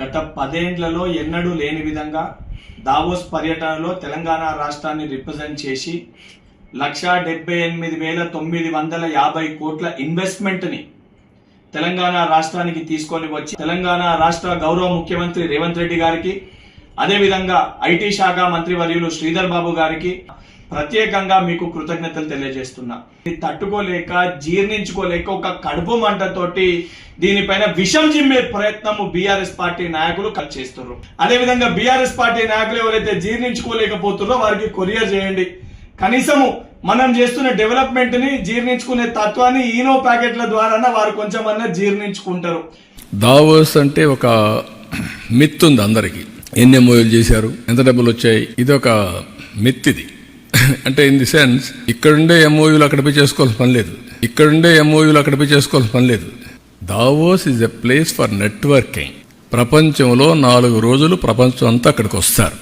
గత 10 ఏళ్లలో ఎన్నడూ లేని విధంగా దావోస్ పర్యటనలో తెలంగాణ రాష్ట్రాన్ని రిప్రజెంట్ చేసి 1,78,950 కోట్ల ఇన్వెస్ట్మెంట్ని తెలంగాణ రాష్ట్రానికి తీసుకొని వచ్చి తెలంగాణ రాష్ట్ర గౌరవ ముఖ్యమంత్రి రేవంత్ రెడ్డి గారికి, అదేవిధంగా ఐటీ శాఖ మంత్రి వర్యులు శ్రీధర్ బాబు గారికి ప్రత్యేకంగా మీకు కృతజ్ఞతలు తెలియజేస్తున్నా. తట్టుకోలేక జీర్ణించుకోలేక ఒక కడుపు మంటతోటి దీనిపైన విషం జిమ్మే ప్రయత్నము బీఆర్ఎస్ పార్టీ నాయకులు చేస్తున్నారు. అదేవిధంగా బీఆర్ఎస్ పార్టీ నాయకులు ఎవరైతే జీర్ణించుకోలేకపోతున్నారో వారికి కొరియర్ చేయండి. కనీసము మనం చేస్తున్న డెవలప్మెంట్ ని జీర్ణించుకునే తత్వాన్ని ఈనో ప్యాకెట్ల ద్వారా వారు కొంచెమన్నా జీర్ణించుకుంటారు. దావోస్ అంటే ఒక మిత్ ఉంది అందరికి. ఎన్ని ఎంఓయూలు చేశారు, ఎంత డబ్బులు వచ్చాయి, ఇది ఒక మిత్. ఇది అంటే ఇన్ ది సెన్స్ ఇక్కడుండే ఎంఓయూలు అక్కడ పోయి చేసుకోవాల్సిన పని లేదు. Davos is a place for networking. ప్రపంచంలో 4 రోజులు ప్రపంచం అంతా అక్కడికి వస్తారు.